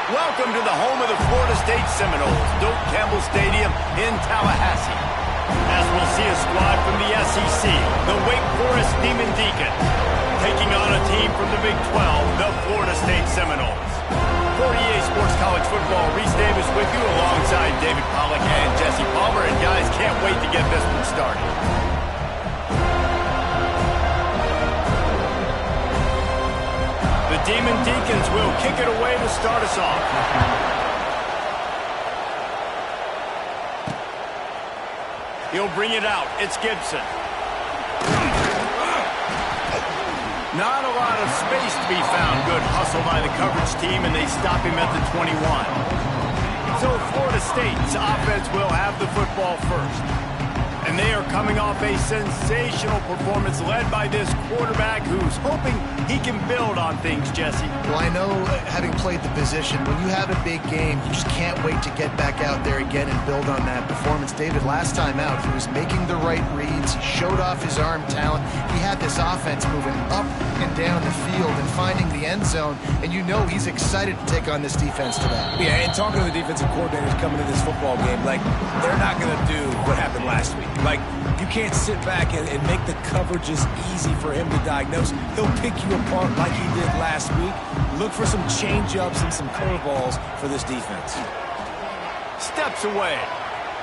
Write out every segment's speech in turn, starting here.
Welcome to the home of the Florida State Seminoles, Doak Campbell Stadium in Tallahassee. As we'll see a squad from the SEC, the Wake Forest Demon Deacons, taking on a team from the Big 12, the Florida State Seminoles. For EA Sports College Football, Reese Davis with you alongside David Pollack and Jesse Palmer. And guys, can't wait to get this one started. The Demon Deacons will kick it away to start us off. He'll bring it out. It's Gibson. Not a lot of space to be found. Good hustle by the coverage team, and they stop him at the 21. So Florida State's offense will have the football first. And they are coming off a sensational performance led by this quarterback who's hoping he can build on things, Jesse. Well, I know, having played the position, when you have a big game, you just can't wait to get back out there again and build on that performance. David, last time out, he was making the right reads. He showed off his arm talent. He had this offense moving up and down the field and finding the end zone. And you know he's excited to take on this defense today. Yeah, and talking to the defensive coordinators coming to this football game, like, they're not going to do what happened last week. Like, you can't sit back and make the coverages easy for him to diagnose. He'll pick you apart like he did last week. Look for some change-ups and some curveballs for this defense. Steps away.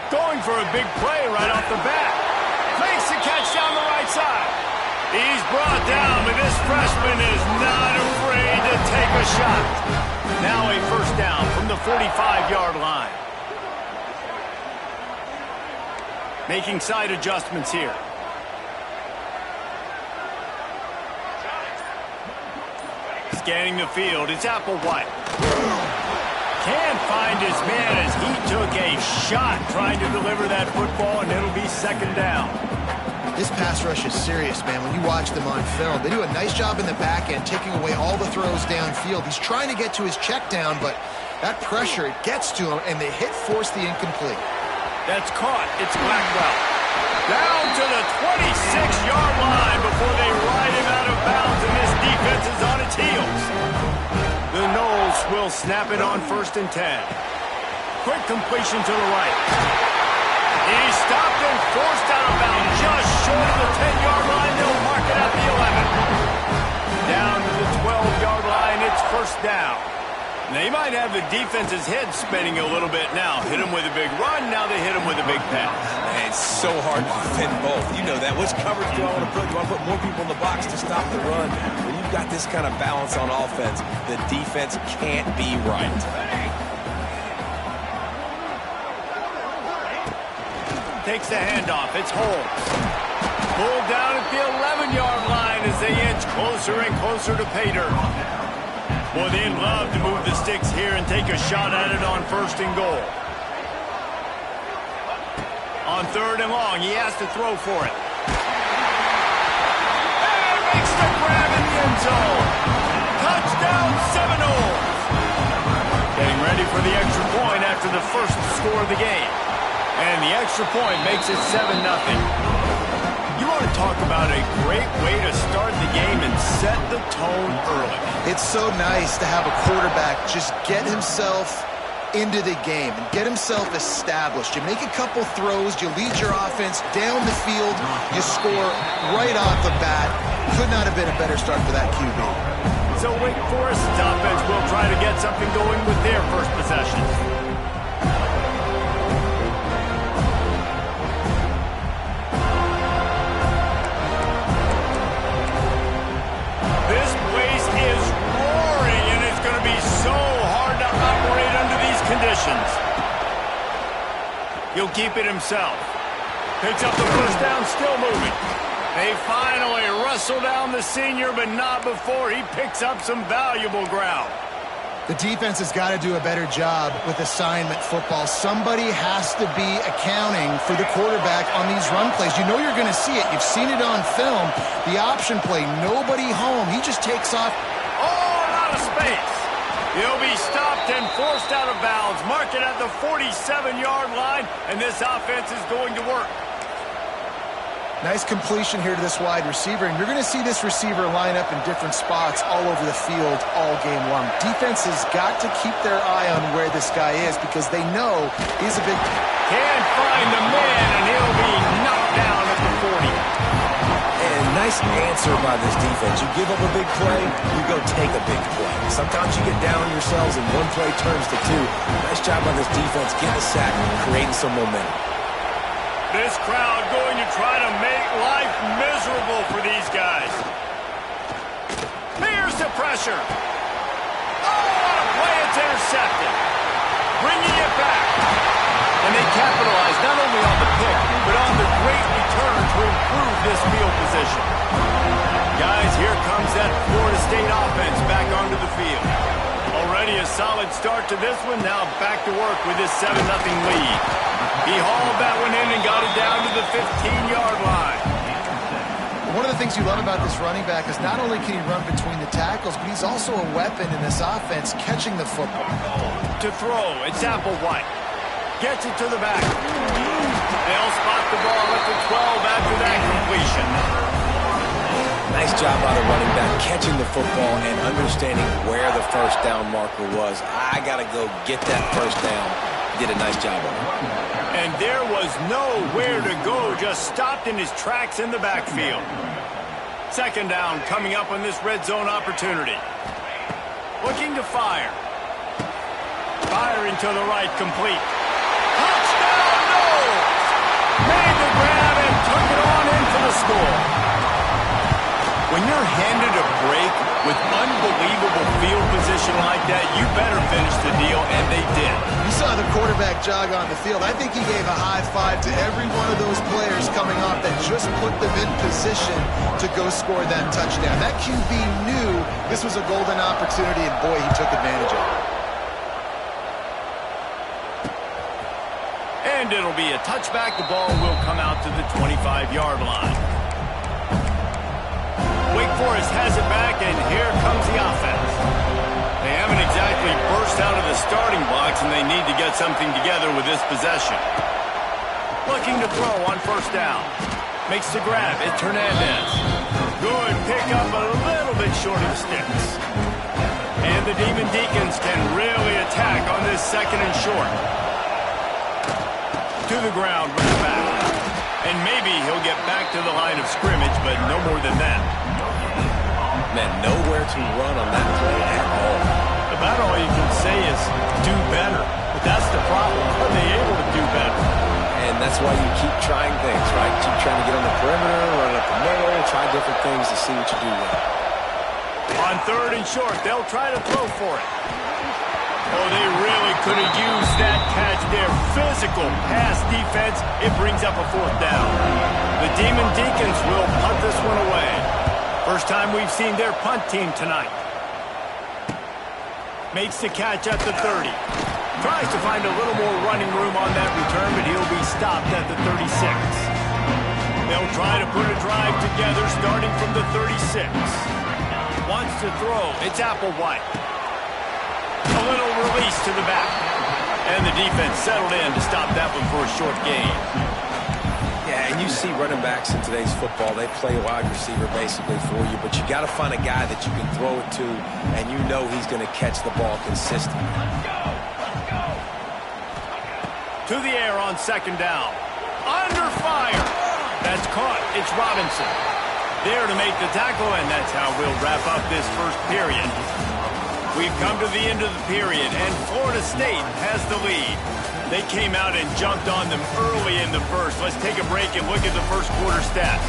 Going for a big play right off the bat. Makes the catch down the right side. He's brought down, but this freshman is not afraid to take a shot. Now a first down from the 45-yard line. Making side adjustments here. Scanning the field, it's Applewhite. Can't find his man as he took a shot trying to deliver that football, and it'll be second down. This pass rush is serious, man. When you watch them on film, they do a nice job in the back end, taking away all the throws downfield. He's trying to get to his check down, but that pressure, it gets to him, and they force the incomplete. That's caught. It's Blackwell. Down to the 26-yard line before they ride him out of bounds, and this defense is on its heels. The Noles will snap it on 1st and 10. Quick completion to the right. He's stopped and forced out of bounds just short of the 10-yard line. They'll mark it at the 11. Down to the 12-yard line. It's first down. They might have the defense's head spinning a little bit now. Hit him with a big run, now they hit him with a big pass. Man, it's so hard to defend both. You know that. Which coverage do I want to put? Do I want to put more people in the box to stop the run? When you've got this kind of balance on offense, the defense can't be right. Takes the handoff. It's Holmes. Pulled down at the 11-yard line as they inch closer and closer to pay dirt. Boy, they'd love to move the sticks here and take a shot at it on 1st and goal. On 3rd and long, he has to throw for it. And makes the grab in the end zone. Touchdown, Seminoles. Getting ready for the extra point after the first score of the game. And the extra point makes it 7-0. You want to talk about a great way to start the game and set the tone early. It's so nice to have a quarterback just get himself into the game and get himself established. You make a couple throws, you lead your offense down the field, you score right off the bat. Could not have been a better start for that QB. So Wake Forest's offense will try to get something going with their first possession. Conditions. He'll keep it himself. Picks up the first down, still moving. They finally wrestle down the senior, but not before he picks up some valuable ground. The defense has got to do a better job with assignment football. Somebody has to be accounting for the quarterback on these run plays. You know you're going to see it. You've seen it on film. The option play, nobody home. He just takes off. All out of space. He'll be stopped and forced out of bounds. Mark it at the 47-yard line, and this offense is going to work. Nice completion here to this wide receiver, and you're going to see this receiver line up in different spots all over the field all game long. Defense has got to keep their eye on where this guy is because they know he's a big... Can't find the man, and he'll be knocked down at the 40. And nice answer by this defense. You give up a big play, you go take a big play. Sometimes you get down on yourselves and one play turns to two. Nice job by this defense getting a sack and creating some momentum. This crowd going to try to make life miserable for these guys. Here's the pressure. Oh, what a play, it's intercepted. Bringing it back. And they capitalize not only on the pick, but on the great return to improve this field position. Guys, here comes that Florida State offense back onto the field. Already a solid start to this one. Now back to work with this 7-0 lead. He hauled that one in and got it down to the 15-yard line. One of the things you love about this running back is not only can he run between the tackles, but he's also a weapon in this offense catching the football. To throw, it's Applewhite. Gets it to the back. They'll spot the ball at the 12 after that completion. Nice job by the running back catching the football and understanding where the first down marker was. I got to go get that first down. He did a nice job on it. And there was nowhere to go, just stopped in his tracks in the backfield. Second down coming up on this red zone opportunity. Looking to fire. Firing to the right, complete. Touchdown, Knowles! Made the grab and took it on in for the score. When you're handed a break with unbelievable field position like that, you better finish the deal, and they did. You saw the quarterback jog on the field. I think he gave a high five to every one of those players coming off that just put them in position to go score that touchdown. That QB knew this was a golden opportunity, and boy, he took advantage of it. And it'll be a touchback. The ball will come out to the 25-yard line. Wake Forest has it back, and here comes the offense. They haven't exactly burst out of the starting blocks, and they need to get something together with this possession. Looking to throw on first down. Makes the grab. It's Hernandez. Good pickup, a little bit short of the sticks. And the Demon Deacons can really attack on this second and short. To the ground with the back. And maybe he'll get back to the line of scrimmage, but no more than that. Man, nowhere to run on that play at all. About all you can say is do better. But that's the problem. Are they able to do better? And that's why you keep trying things, right? Keep trying to get on the perimeter, run up the middle, try different things to see what you do with it. On third and short, they'll try to throw for it. Oh, they really could have used that catch there. Physical pass defense. It brings up a fourth down. The Demon Deacons will punt this one away. First time we've seen their punt team tonight. Makes the catch at the 30. Tries to find a little more running room on that return, but he'll be stopped at the 36. They'll try to put a drive together starting from the 36. Wants to throw. It's Applewhite. A little release to the back. And the defense settled in to stop that one for a short gain. Yeah, and you see running backs in today's football, they play wide receiver basically for you, but you got to find a guy that you can throw it to, and you know he's going to catch the ball consistently. To the air on second down. Under fire. That's caught. It's Robinson. There to make the tackle, and that's how we'll wrap up this first period. We've come to the end of the period, and Florida State has the lead. They came out and jumped on them early in the first. Let's take a break and look at the first quarter stats.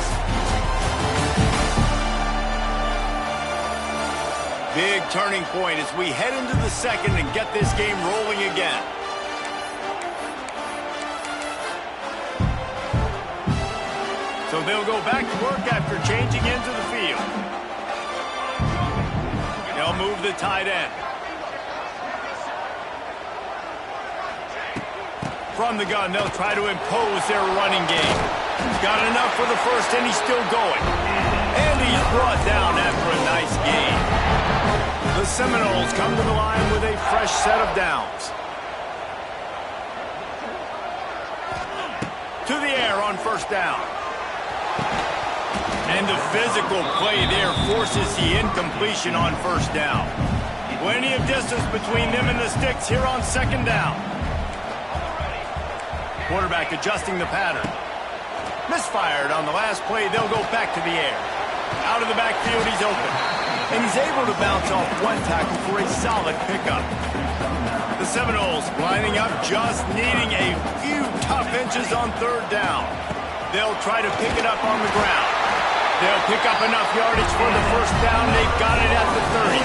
Big turning point as we head into the second and get this game rolling again. So they'll go back to work after changing into the field. They'll move the tight end. From the gun, they'll try to impose their running game. He's got enough for the first, and he's still going. And he's brought down after a nice gain. The Seminoles come to the line with a fresh set of downs. To the air on first down. And the physical play there forces the incompletion on first down. Plenty of distance between them and the sticks here on second down. Quarterback adjusting the pattern. Misfired on the last play. They'll go back to the air. Out of the backfield, he's open. And he's able to bounce off one tackle for a solid pickup. The Seminoles lining up, just needing a few tough inches on third down. They'll try to pick it up on the ground. They'll pick up enough yardage for the first down. They've got it at the 30.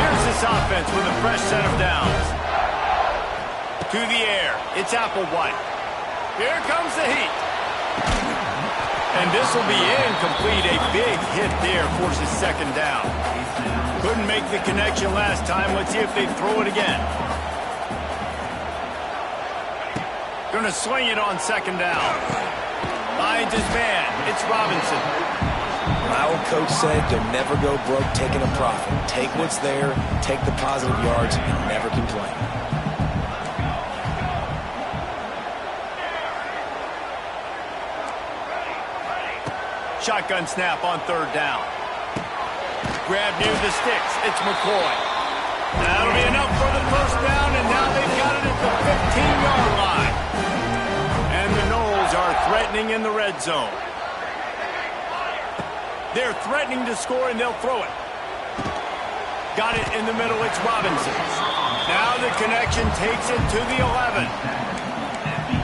Here's this offense with a fresh set of downs. To the air. It's Applewhite. Here comes the heat. And this will be incomplete. A big hit there forces second down. Couldn't make the connection last time. Let's see if they throw it again. Gonna sling it on second down. Finds his man. It's Robinson. My old coach said you'll never go broke taking a profit. Take what's there, take the positive yards, and never complain. Shotgun snap on third down. Grab near the sticks. It's McCoy. That'll be enough for the first down, and now they've got it at the 15-yard line. And the Noles are threatening in the red zone. They're threatening to score, and they'll throw it. Got it in the middle. It's Robinson. Now the connection takes it to the 11.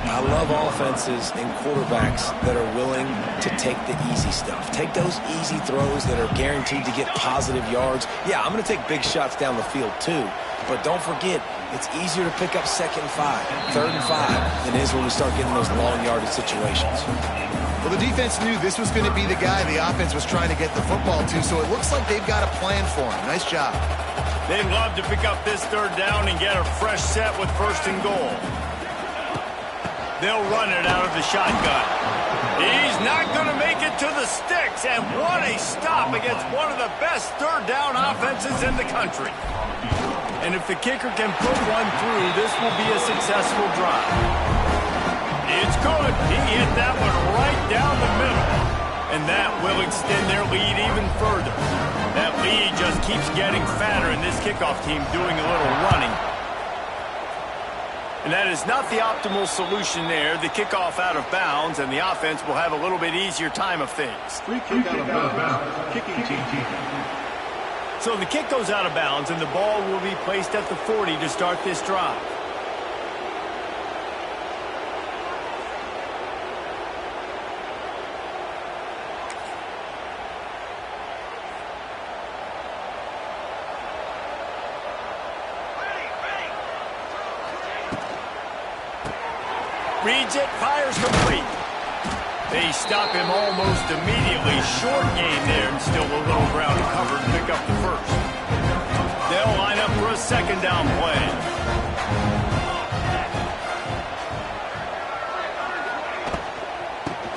I love offenses and quarterbacks that are willing to take the easy stuff. Take those easy throws that are guaranteed to get positive yards. Yeah, I'm going to take big shots down the field too, but don't forget, it's easier to pick up second and 5, third and 5 than it is when we start getting those long yardage situations. Well, the defense knew this was going to be the guy the offense was trying to get the football to, so it looks like they've got a plan for him. Nice job. They'd love to pick up this third down and get a fresh set with first and goal. They'll run it out of the shotgun. He's not going to make it to the sticks, and what a stop against one of the best third down offenses in the country. And if the kicker can put one through, this will be a successful drive. It's good. He hit that one right down the middle, and that will extend their lead even further. That lead just keeps getting fatter, and this kickoff team doing a little running. And that is not the optimal solution there. The kickoff out of bounds, and the offense will have a little bit easier time of things. Free kick out of bounds. Kicking team. So the kick goes out of bounds, and the ball will be placed at the 40 to start this drive. Reads it, fires complete. They stop him almost immediately. Short gain there, and still a little ground to cover to pick up the first. They'll line up for a second down play.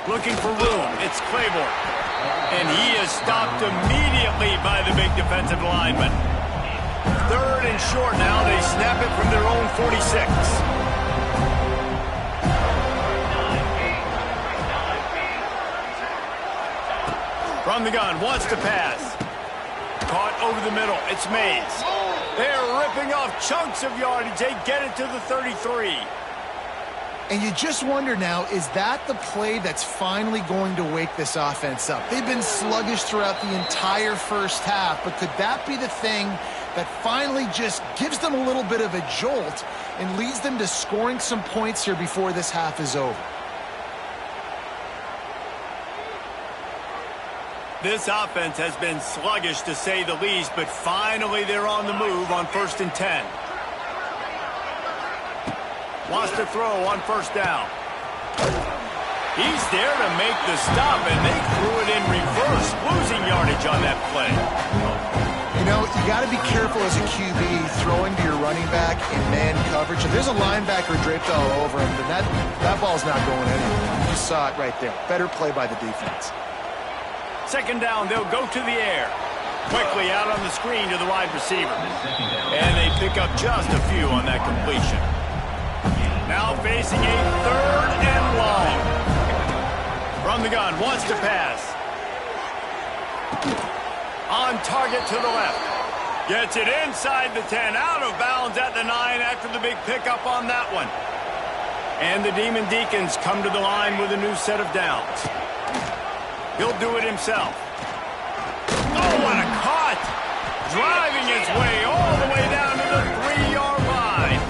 Looking for room. It's Claiborne. And he is stopped immediately by the big defensive lineman. Third and short now. They snap it from their own 46. From the gun, wants to pass. Caught over the middle, it's Mays. They're ripping off chunks of yardage. They get it to the 33. And you just wonder now, is that the play that's finally going to wake this offense up? They've been sluggish throughout the entire first half, but could that be the thing that finally just gives them a little bit of a jolt and leads them to scoring some points here before this half is over? This offense has been sluggish, to say the least, but finally they're on the move on 1st and 10. Wants to throw on first down. He's there to make the stop, and they threw it in reverse, losing yardage on that play. You know, you got to be careful as a QB throwing to your running back in man coverage. If there's a linebacker draped all over him, then that ball's not going anywhere. You saw it right there. Better play by the defense. Second down, they'll go to the air. Quickly out on the screen to the wide receiver. And they pick up just a few on that completion. Now facing a third and long. From the gun, wants to pass. On target to the left. Gets it inside the 10, out of bounds at the 9 after the big pickup on that one. And the Demon Deacons come to the line with a new set of downs. He'll do it himself. Oh, what a cut! Driving its way all the way down to the 3-yard line.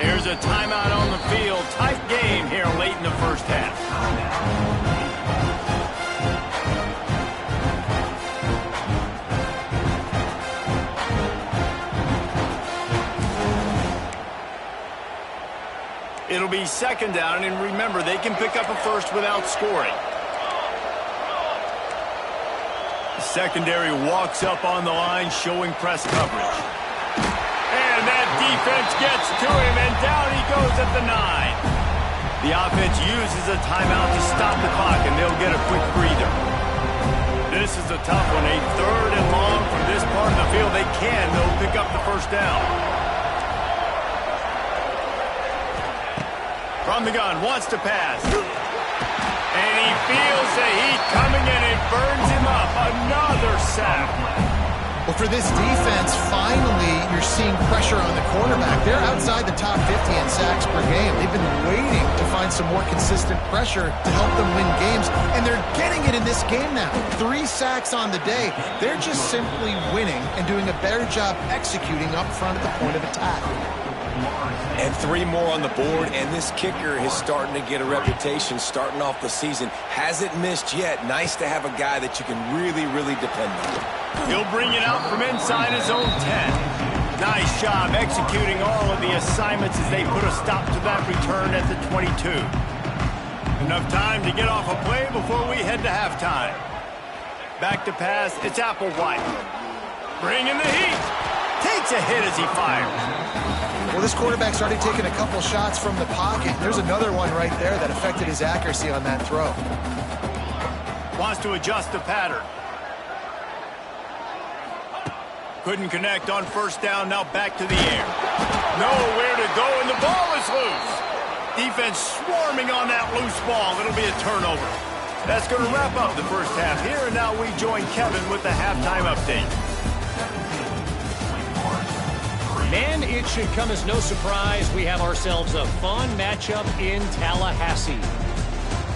Here's a timeout on the field. Tight game here late in the first half. It'll be second down, and remember, they can pick up a first without scoring. The secondary walks up on the line, showing press coverage. And that defense gets to him, and down he goes at the 9. The offense uses a timeout to stop the clock, and they'll get a quick breather. This is a tough one, a 3rd and long from this part of the field. They can, though, pick up the first down. From the gun, wants to pass. And he feels the heat coming, and it burns him up. Another sack. Well, for this defense, finally, you're seeing pressure on the quarterback. They're outside the top 50 in sacks per game. They've been waiting to find some more consistent pressure to help them win games, and they're getting it in this game now. 3 sacks on the day. They're just simply winning and doing a better job executing up front at the point of attack. And 3 more on the board, and this kicker is starting to get a reputation starting off the season. Hasn't missed yet. Nice to have a guy that you can really, really depend on. He'll bring it out from inside his own 10. Nice job executing all of the assignments as they put a stop to that return at the 22. Enough time to get off a play before we head to halftime. Back to pass, it's Applewhite. Bringing the heat. Takes a hit as he fires. Well, this quarterback's already taken a couple shots from the pocket. There's another one right there that affected his accuracy on that throw. Wants to adjust the pattern. Couldn't connect on first down, now back to the air. Nowhere to go, and the ball is loose. Defense swarming on that loose ball. It'll be a turnover. That's going to wrap up the first half here, and now we join Kevin with the halftime update. Man, it should come as no surprise we have ourselves a fun matchup in Tallahassee.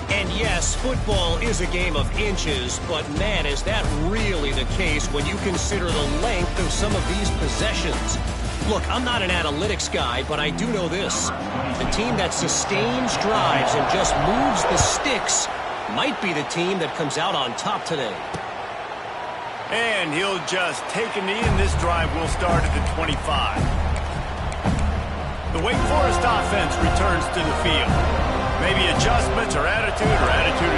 And yes, football is a game of inches, but man, is that really the case when you consider the length of some of these possessions. Look, I'm not an analytics guy, but I do know this. The team that sustains drives and just moves the sticks might be the team that comes out on top today. And he'll just take a knee, and this drive will start at the 25. The Wake Forest offense returns to the field. Maybe adjustments or attitude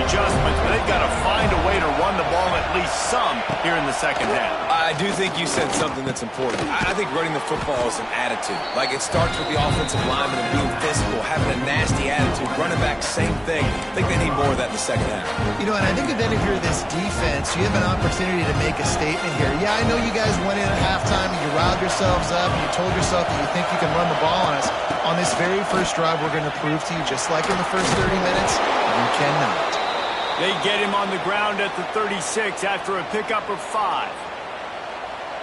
adjustments, but they've got to find a way to run the ball at least some here in the second half. I do think you said something that's important. I think running the football is an attitude. Like, it starts with the offensive lineman and being physical, having a nasty attitude. Running back, same thing. I think they need more of that in the second half. You know, and I think then if you're this defense, you have an opportunity to make a statement here. Yeah, I know you guys went in at halftime and you riled yourselves up and you told yourself that you think you can run the ball on us. On this very first drive, we're going to prove to you, just like in the first 30 minutes, you cannot. They get him on the ground at the 36 after a pickup of 5.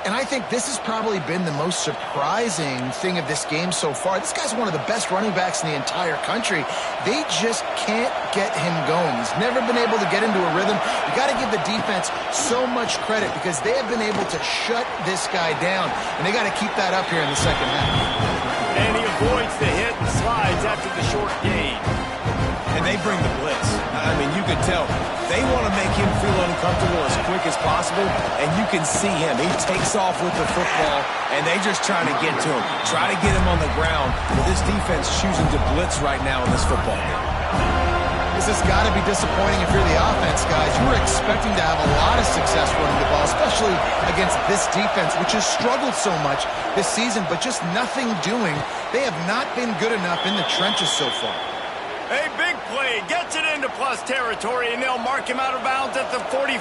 And I think this has probably been the most surprising thing of this game so far. This guy's one of the best running backs in the entire country. They just can't get him going. He's never been able to get into a rhythm. You got to give the defense so much credit because they have been able to shut this guy down. And they got to keep that up here in the second half. And he avoids the hit and slides after the short gain. And they bring the blitz. I mean, you can tell they want to make him feel uncomfortable as quick as possible, and you can see him. He takes off with the football, and they just trying to get to him, try to get him on the ground. But this defense choosing to blitz right now in this football game. This has got to be disappointing if you're the offense, guys. You were expecting to have a lot of success running the ball, especially against this defense, which has struggled so much this season, but just nothing doing. They have not been good enough in the trenches so far. A big play, gets it into plus territory, and they'll mark him out of bounds at the 44.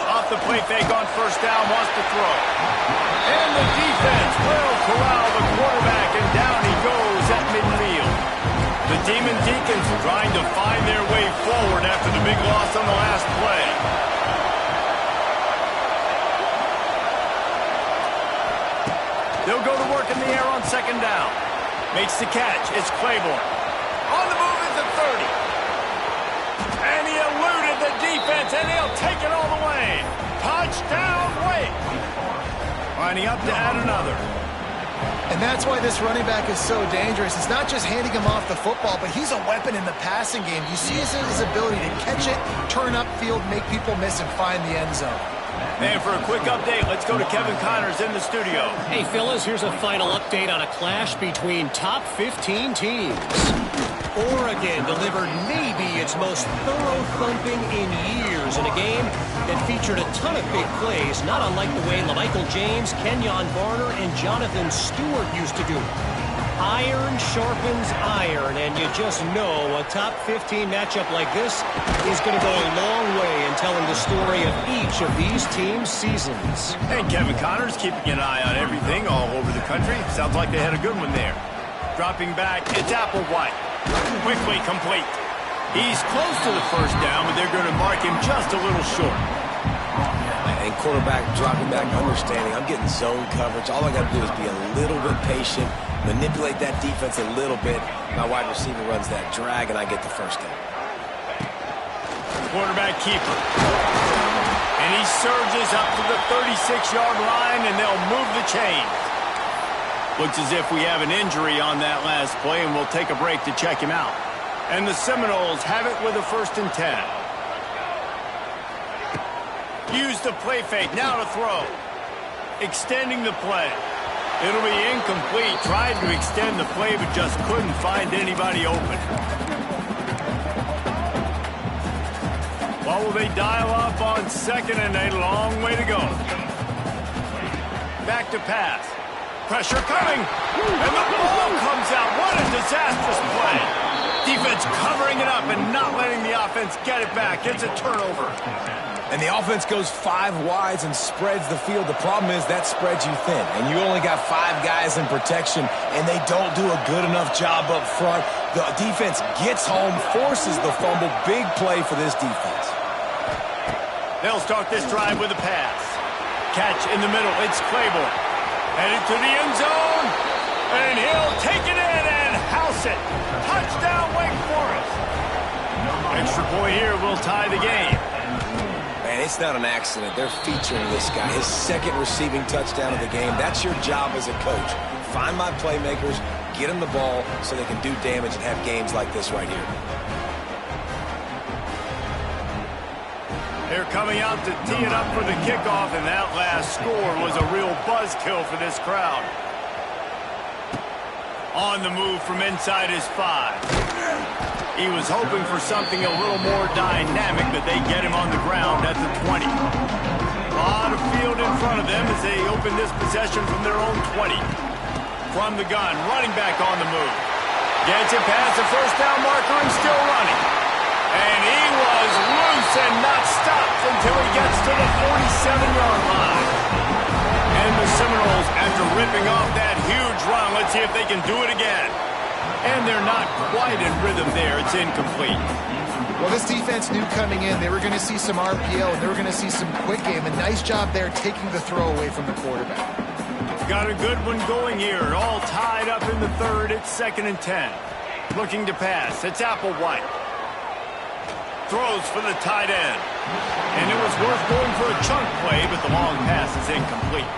Off the play fake on first down, wants to throw. And the defense will corral the quarterback, and down he goes at midfield. The Demon Deacons trying to find their way forward after the big loss on the last play. They'll go to work in the air on second down. Makes the catch. It's Claiborne. On the move is the 30. And he eluded the defense, and he'll take it all the way. Touchdown, Wake. Lining up to add another. And that's why this running back is so dangerous. It's not just handing him off the football, but he's a weapon in the passing game. You see his ability to catch it, turn upfield, make people miss, and find the end zone. And for a quick update, let's go to Kevin Connors in the studio. Hey, fellas, here's a final update on a clash between top 15 teams. Oregon delivered maybe its most thorough thumping in years in a game that featured a ton of big plays, not unlike the way LaMichael James, Kenyon Barner, and Jonathan Stewart used to do it. Iron sharpens iron, and you just know a top 15 matchup like this is going to go a long way in telling the story of each of these teams' seasons. And Kevin Connors keeping an eye on everything all over the country. Sounds like they had a good one there. Dropping back, it's Applewhite. Quickly complete. He's close to the first down, but they're going to mark him just a little short. And quarterback dropping back, understanding I'm getting zone coverage. All I got to do is be a little bit patient, manipulate that defense a little bit. My wide receiver runs that drag, and I get the first down. Quarterback keeper. And he surges up to the 36-yard line, and they'll move the chain. Looks as if we have an injury on that last play, and we'll take a break to check him out. And the Seminoles have it with a 1st and 10. Use the play fake, now to throw. Extending the play. It'll be incomplete. Tried to extend the play, but just couldn't find anybody open. What will they dial up on 2nd and a long way to go? Back to pass. Pressure coming, and the ball comes out. What a disastrous play. Defense covering it up and not letting the offense get it back. It's a turnover. And the offense goes 5 wides and spreads the field. The problem is that spreads you thin, and you only got 5 guys in protection, and they don't do a good enough job up front. The defense gets home, forces the fumble. Big play for this defense. They'll start this drive with a pass. Catch in the middle. It's Claiborne. Headed to the end zone, and he'll take it in and house it. Touchdown, Wake Forest. Extra point here will tie the game. Man, it's not an accident. They're featuring this guy. His 2nd receiving touchdown of the game. That's your job as a coach. Find my playmakers, get them the ball so they can do damage and have games like this right here. They're coming out to tee it up for the kickoff, and that last score was a real buzzkill for this crowd. On the move from inside his 5. He was hoping for something a little more dynamic, but they get him on the ground at the 20. A lot of field in front of them as they open this possession from their own 20. From the gun, running back on the move. Gets it past the first down marker and still running. And he was loose and not stopped until he gets to the 47-yard line. And the Seminoles, after ripping off that huge run, let's see if they can do it again. And they're not quite in rhythm there. It's incomplete. Well, this defense knew coming in they were going to see some RPO and they were going to see some quick game. A nice job there taking the throw away from the quarterback. Got a good one going here. All tied up in the 3rd. It's 2nd and 10. Looking to pass. It's Applewhite. Throws for the tight end. And it was worth going for a chunk play, but the long pass is incomplete.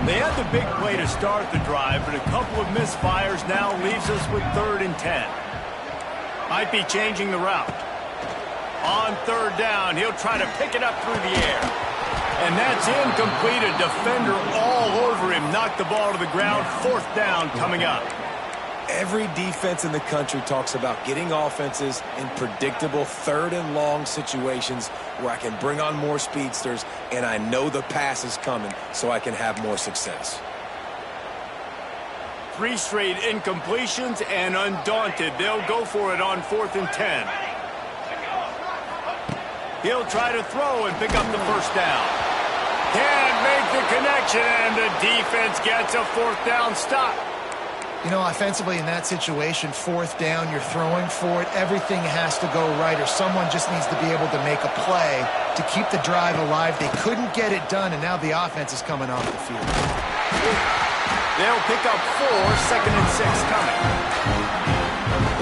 They had the big play to start the drive, but a couple of misfires now leaves us with 3rd and 10. Might be changing the route. On 3rd down, he'll try to pick it up through the air. And that's incomplete. A defender all over him. Knocked the ball to the ground. 4th down coming up. Every defense in the country talks about getting offenses in predictable 3rd and long situations where I can bring on more speedsters and I know the pass is coming so I can have more success. 3 straight incompletions, and undaunted, they'll go for it on 4th and 10. He'll try to throw and pick up the first down. Can't make the connection, and the defense gets a 4th down stop. You know, offensively in that situation, 4th down, you're throwing for it. Everything has to go right, or someone just needs to be able to make a play to keep the drive alive. They couldn't get it done, and now the offense is coming off the field. They'll pick up 4, 2nd and 6 coming.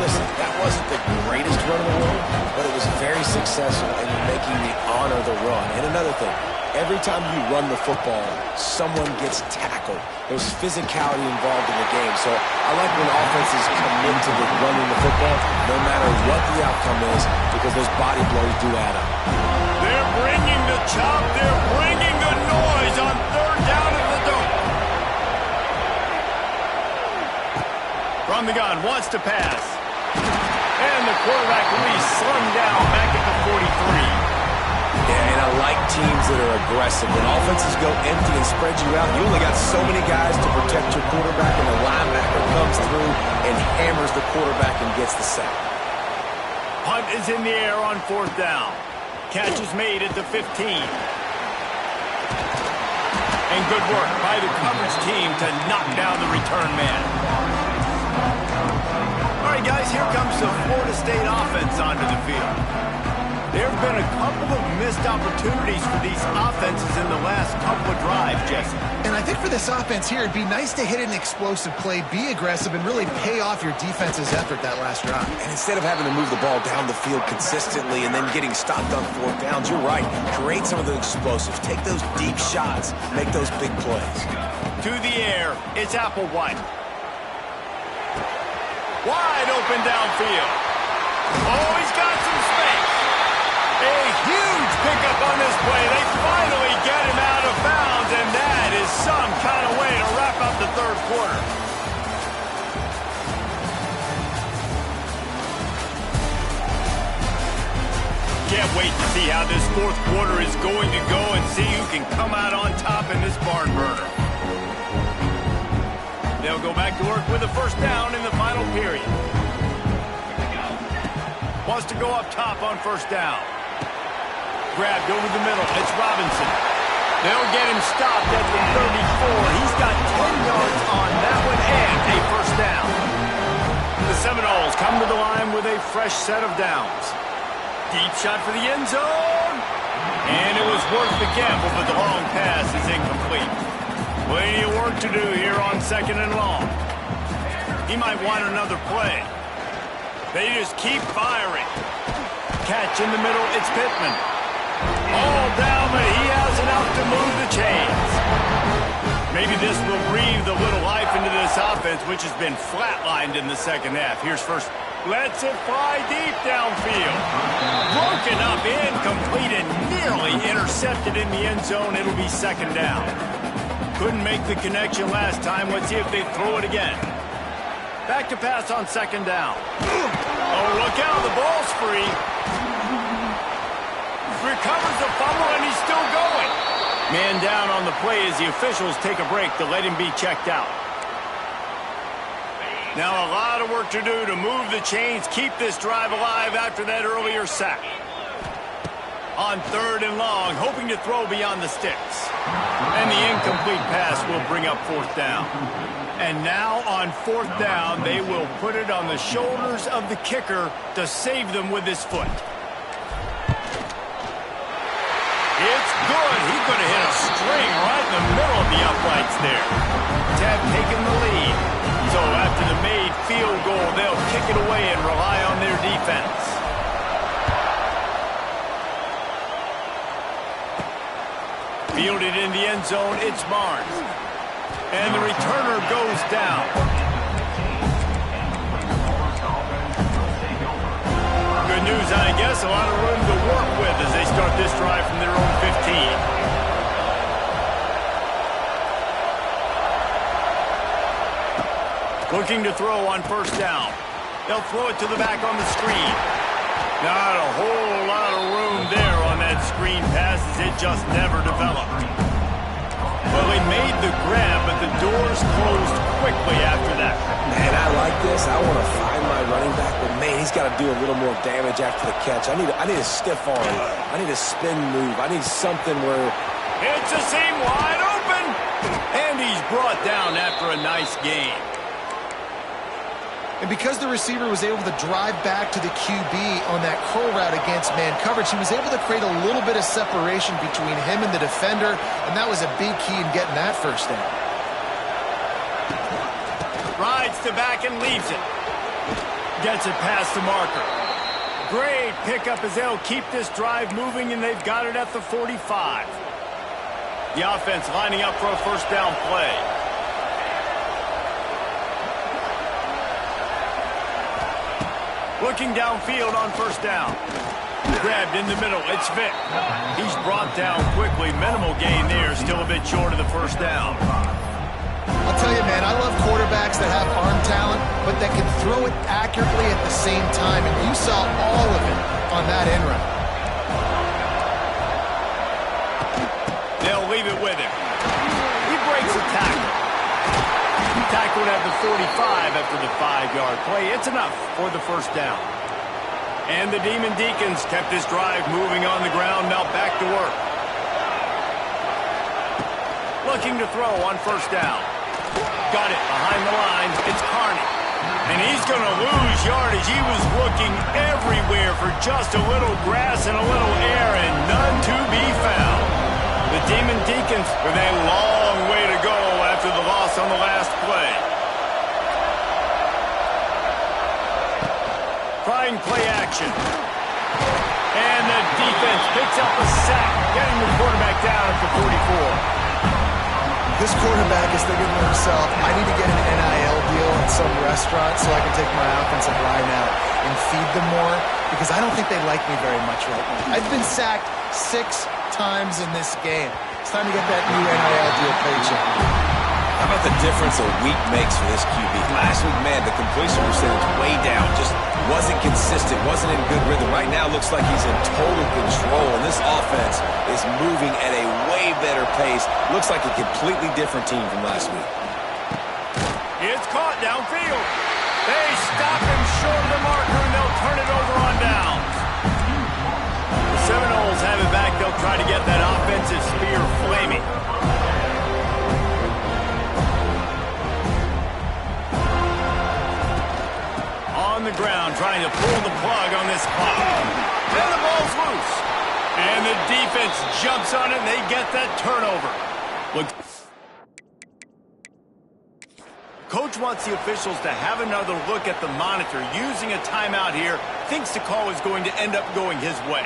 Listen, that wasn't the greatest run in the world, but it was very successful in making the honor the run. And another thing, every time you run the football, someone gets tackled. There's physicality involved in the game. So I like when offenses commit to the running the football, no matter what the outcome is, because those body blows do add up. They're bringing the chop. They're bringing the noise on 3rd down at the dome. From the gun, wants to pass. And the quarterback will be slung down back at the 43. Yeah, and I like teams that are aggressive. When offenses go empty and spread you out, you only got so many guys to protect your quarterback, and the linebacker comes through and hammers the quarterback and gets the sack. Punt is in the air on 4th down. Catch is made at the 15. And good work by the coverage team to knock down the return man. All right, guys, here comes the Florida State offense onto the field. There have been a couple of missed opportunities for these offenses in the last couple of drives, Jesse. And I think for this offense here, it'd be nice to hit an explosive play, be aggressive, and really pay off your defense's effort that last drive. And instead of having to move the ball down the field consistently and then getting stopped on 4th downs, you're right. Create some of the explosives. Take those deep shots. Make those big plays. To the air, it's Applewhite. Wide open downfield. Oh, he's got some space. A huge pickup on this play. They finally get him out of bounds, and that is some kind of way to wrap up the 3rd quarter. Can't wait to see how this 4th quarter is going to go and see who can come out on top in this barn burner. They'll go back to work with a 1st down in the final period. Wants to go up top on 1st down. Grabbed over the middle. It's Robinson. They'll get him stopped at the 34. He's got 10 yards on that one and a 1st down. The Seminoles come to the line with a fresh set of downs. Deep shot for the end zone. And it was worth the gamble, but the long pass is incomplete. Plenty of work to do here on 2nd and long. He might want another play. They just keep firing. Catch in the middle. It's Pittman. All down, but he has enough to move the chains. Maybe this will breathe a little life into this offense, which has been flatlined in the 2nd half. Here's first. Lets it fly deep downfield. Broken up, incomplete, and nearly intercepted in the end zone. It'll be 2nd down. Couldn't make the connection last time. Let's see if they throw it again. Back to pass on 2nd down. Oh, look out. The ball's free. Recovers the fumble, and he's still going. Man down on the play as the officials take a break to let him be checked out. Now a lot of work to do to move the chains, keep this drive alive after that earlier sack. On 3rd and long, hoping to throw beyond the sticks. And the incomplete pass will bring up 4th down. And now on 4th down, they will put it on the shoulders of the kicker to save them with his foot. It's good. He's going to hit a string right in the middle of the uprights there. Tab taking the lead. So after the made field goal, they'll kick it away and rely on their defense. Fielded in the end zone, it's Barnes. And the returner goes down. Good news, I guess. A lot of room to work with as they start this drive from their own 15. Looking to throw on 1st down. They'll throw it to the back on the screen. Not a whole lot of room there on that screen pass as it just never developed. Well, they made the grab, but the doors closed quickly after that. Man, I like this. I want to find my running back, but man, he's got to do a little more damage after the catch. I need a stiff arm. I need a spin move. I need something where... It's a seam wide open! And he's brought down after a nice game. And because the receiver was able to drive back to the QB on that curl route against man coverage, he was able to create a little bit of separation between him and the defender, and that was a big key in getting that first down. Rides to back and leaves it. Gets it past the marker. Great pickup as they'll keep this drive moving, and they've got it at the 45. The offense lining up for a first down play. Looking downfield on first down. Grabbed in the middle. It's Vick. He's brought down quickly. Minimal gain there. Still a bit short of the first down. I'll tell you, man, I love quarterbacks that have arm talent, but that can throw it accurately at the same time, and you saw all of it on that end run. They'll leave it with him. He breaks a tackle. Tackled at the 45 after the 5-yard play. It's enough for the first down. And the Demon Deacons kept this drive moving on the ground. Now back to work. Looking to throw on first down. Got it behind the line. It's Carney. And he's going to lose yardage. He was looking everywhere for just a little grass and a little air, and none to be found. The Demon Deacons with a long way to go after the loss on the last play. Trying play action. And the defense picks up a sack, getting the quarterback down at the 44. This quarterback is thinking to himself, I need to get an NIL deal at some restaurant so I can take my offensive line out and feed them more, because I don't think they like me very much right now. I've been sacked 6 times in this game. It's time to get that new NIL deal paycheck. How about the difference a week makes for this QB? Last week, man, the completion percentage way down. Just wasn't consistent, wasn't in good rhythm. Right now, looks like he's in total control, and this offense is moving at a way better pace. Looks like a completely different team from last week. It's caught downfield. They stop him short of the marker, and they'll turn it over on downs. The Seminoles have it back. They'll try to get that offensive spear flaming. On the ground, trying to pull the plug on this clock. And the ball's loose. And the defense jumps on it, and they get that turnover. Look. Coach wants the officials to have another look at the monitor. Using a timeout here, thinks the call is going to end up going his way.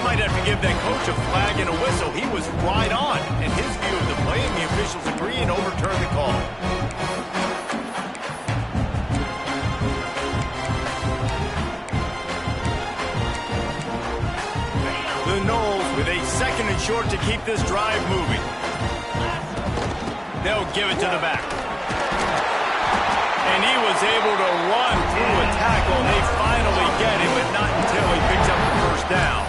Might have to give that coach a flag and a whistle. He was right on in his view of the play, and the officials agree and overturn the call. The Noles with a 2nd and short to keep this drive moving. They'll give it to the back. And he was able to run through a tackle. They finally get him, but not until he picks up the first down.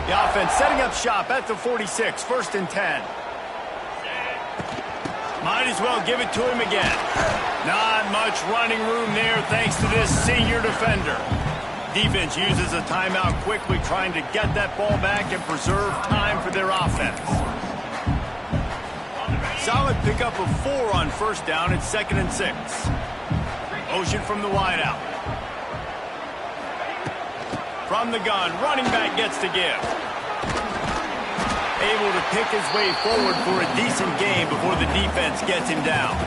The offense setting up shop at the 46, 1st and 10. Might as well give it to him again. Not much running room there thanks to this senior defender. Defense uses a timeout quickly, trying to get that ball back and preserve time for their offense. Solid pickup of 4 on first down. It's 2nd and 6. Motion from the wideout. From the gun, running back gets to give. Able to pick his way forward for a decent gain before the defense gets him down.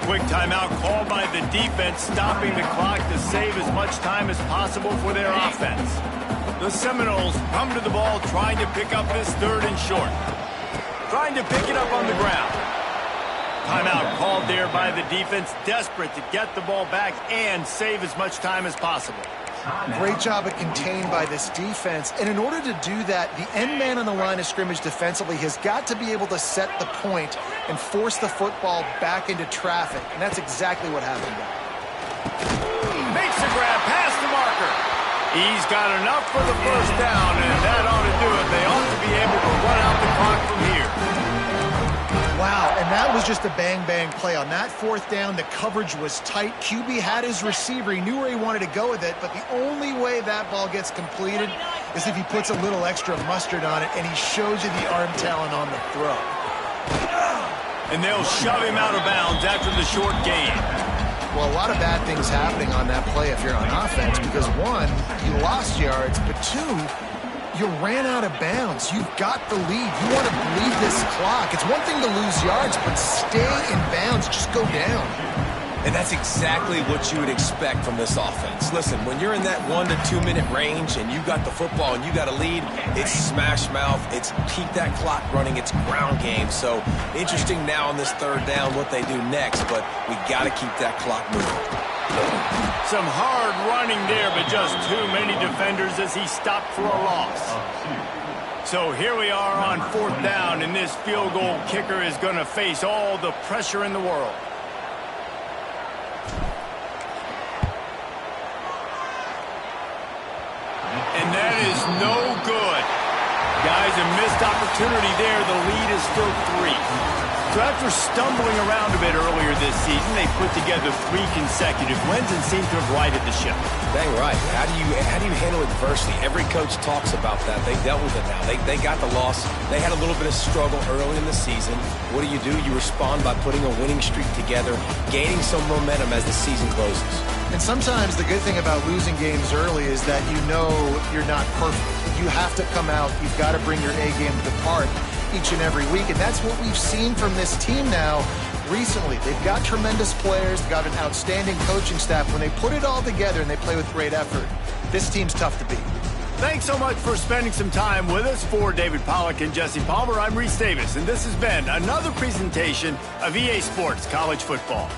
Quick timeout called by the defense, stopping the clock to save as much time as possible for their offense. The Seminoles come to the ball, trying to pick up this 3rd and short. Trying to pick it up on the ground. Timeout called there by the defense, desperate to get the ball back and save as much time as possible. Great job at contained by this defense. And in order to do that, the end man on the line of scrimmage defensively has got to be able to set the point and force the football back into traffic. And that's exactly what happened there. Makes the grab past the marker. He's got enough for the first down, and that ought to do it. They ought to be able to run out the clock from here. Wow, and that was just a bang-bang play. On that 4th down, the coverage was tight. QB had his receiver. He knew where he wanted to go with it, but the only way that ball gets completed is if he puts a little extra mustard on it and he shows you the arm talent on the throw. And they'll shove him out of bounds after the short gain. Well, a lot of bad things happening on that play if you're on offense because, one, you lost yards, but two, you ran out of bounds. You've got the lead. You want to bleed this clock. It's one thing to lose yards, but stay in bounds. Just go down. And that's exactly what you would expect from this offense. Listen, when you're in that 1 to 2 minute range and you got the football and you got a lead, it's smash mouth, it's keep that clock running, it's ground game. So interesting now on this third down what they do next, but we got to keep that clock moving. Some hard running there, but just too many defenders as he stopped for a loss. So here we are on 4th down, and this field goal kicker is going to face all the pressure in the world. And that is no good. Guys, a missed opportunity there. The lead is still 3. So after stumbling around a bit earlier this season, they put together 3 consecutive wins and seem to have righted the ship. Dang right. How do you handle adversity? Every coach talks about that. They dealt with it now. They got the loss. They had a little bit of struggle early in the season. What do? You respond by putting a winning streak together, gaining some momentum as the season closes. And sometimes the good thing about losing games early is that you know you're not perfect. You have to come out. You've got to bring your A game to part each and every week. And that's what we've seen from this team now recently. They've got tremendous players. They've got an outstanding coaching staff. When they put it all together and they play with great effort, this team's tough to beat. Thanks so much for spending some time with us. For David Pollack and Jesse Palmer, I'm Reese Davis, and this has been another presentation of EA Sports College Football.